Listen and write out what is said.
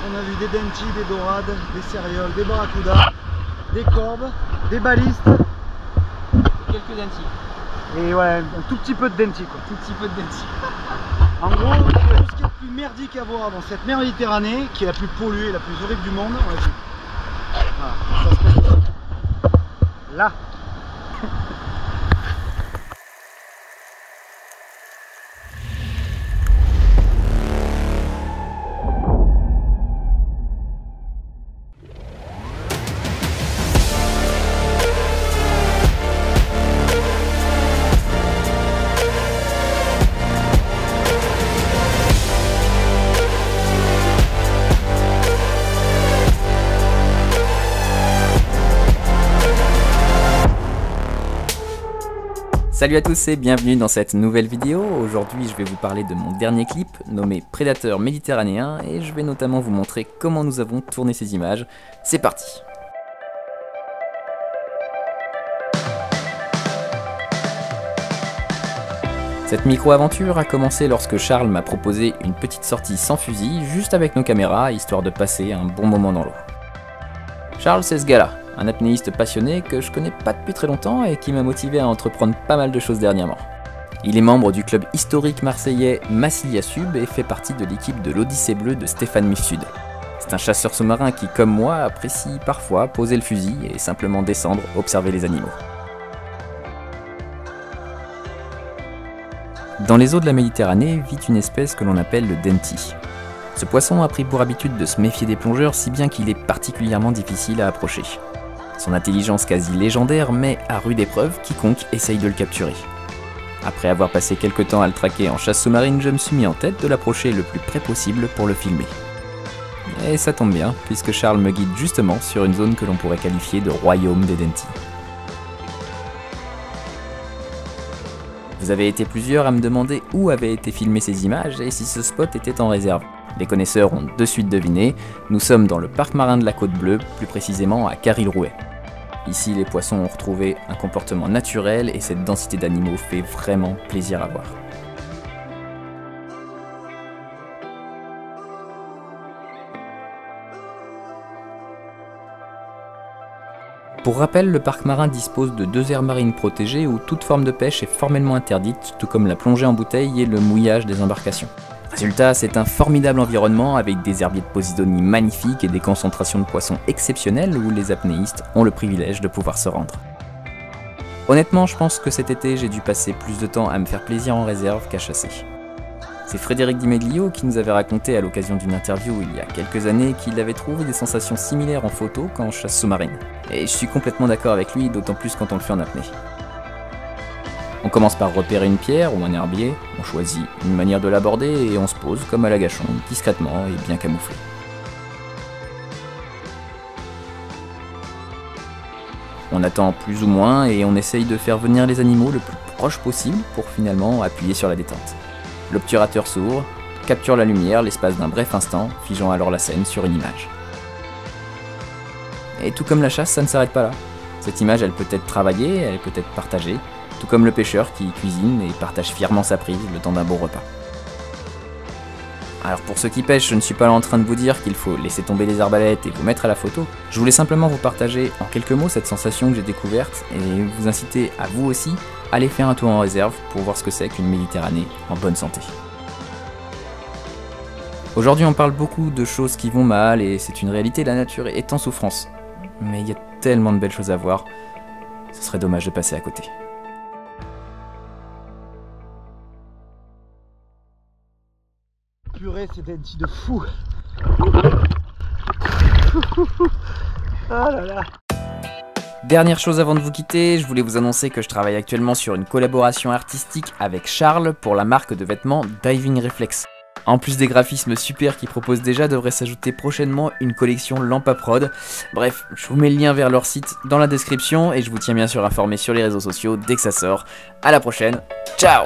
On a vu des dentis, des dorades, des cérioles, des barracudas, des corbes, des balistes. Quelques dentis. Et ouais, un tout petit peu de dentis quoi. Tout petit peu de dentis. En gros, tout ce qui est le plus merdique à voir dans cette mer Méditerranée, qui est la plus polluée, la plus horrible du monde, on l'a vu. Voilà, ça se passe là. Salut à tous et bienvenue dans cette nouvelle vidéo. Aujourd'hui je vais vous parler de mon dernier clip nommé Prédateur méditerranéen et je vais notamment vous montrer comment nous avons tourné ces images. C'est parti! Cette micro-aventure a commencé lorsque Charles m'a proposé une petite sortie sans fusil, juste avec nos caméras, histoire de passer un bon moment dans l'eau. Charles, c'est ce gars-là, un apnéiste passionné que je connais pas depuis très longtemps et qui m'a motivé à entreprendre pas mal de choses dernièrement. Il est membre du club historique marseillais Massilia Sub et fait partie de l'équipe de l'Odyssée Bleue de Stéphane Mifsud. C'est un chasseur sous-marin qui, comme moi, apprécie parfois poser le fusil et simplement descendre, observer les animaux. Dans les eaux de la Méditerranée vit une espèce que l'on appelle le denti. Ce poisson a pris pour habitude de se méfier des plongeurs si bien qu'il est particulièrement difficile à approcher. Son intelligence quasi légendaire met à rude épreuve quiconque essaye de le capturer. Après avoir passé quelques temps à le traquer en chasse sous-marine, je me suis mis en tête de l'approcher le plus près possible pour le filmer. Et ça tombe bien, puisque Charles me guide justement sur une zone que l'on pourrait qualifier de royaume des dentis. Vous avez été plusieurs à me demander où avaient été filmées ces images et si ce spot était en réserve. Les connaisseurs ont de suite deviné, nous sommes dans le parc marin de la Côte Bleue, plus précisément à Caril-Rouet. Ici, les poissons ont retrouvé un comportement naturel et cette densité d'animaux fait vraiment plaisir à voir. Pour rappel, le parc marin dispose de 2 aires marines protégées où toute forme de pêche est formellement interdite, tout comme la plongée en bouteille et le mouillage des embarcations. Résultat, c'est un formidable environnement avec des herbiers de posidonie magnifiques et des concentrations de poissons exceptionnelles où les apnéistes ont le privilège de pouvoir se rendre. Honnêtement, je pense que cet été, j'ai dû passer plus de temps à me faire plaisir en réserve qu'à chasser. C'est Frédéric Di Meglio qui nous avait raconté à l'occasion d'une interview il y a quelques années qu'il avait trouvé des sensations similaires en photo qu'en chasse sous-marine. Et je suis complètement d'accord avec lui, d'autant plus quand on le fait en apnée. On commence par repérer une pierre ou un herbier, on choisit une manière de l'aborder et on se pose comme à l'agachon, discrètement et bien camouflé. On attend plus ou moins et on essaye de faire venir les animaux le plus proche possible pour finalement appuyer sur la détente. L'obturateur s'ouvre, capture la lumière l'espace d'un bref instant, figeant alors la scène sur une image. Et tout comme la chasse, ça ne s'arrête pas là. Cette image, elle peut être travaillée, elle peut être partagée, tout comme le pêcheur qui cuisine et partage fièrement sa prise le temps d'un bon repas. Alors pour ceux qui pêchent, je ne suis pas là en train de vous dire qu'il faut laisser tomber les arbalètes et vous mettre à la photo. Je voulais simplement vous partager en quelques mots cette sensation que j'ai découverte et vous inciter à vous aussi à aller faire un tour en réserve pour voir ce que c'est qu'une Méditerranée en bonne santé. Aujourd'hui on parle beaucoup de choses qui vont mal et c'est une réalité, la nature est en souffrance. Mais il y a tellement de belles choses à voir, ce serait dommage de passer à côté. Purée, c'est dentis de fou. Ah là là. Dernière chose avant de vous quitter, je voulais vous annoncer que je travaille actuellement sur une collaboration artistique avec Charles pour la marque de vêtements Diving Reflex. En plus des graphismes super qu'ils proposent déjà, devrait s'ajouter prochainement une collection Lampa Prod. Bref, je vous mets le lien vers leur site dans la description et je vous tiens bien sûr informé sur les réseaux sociaux dès que ça sort. À la prochaine, ciao!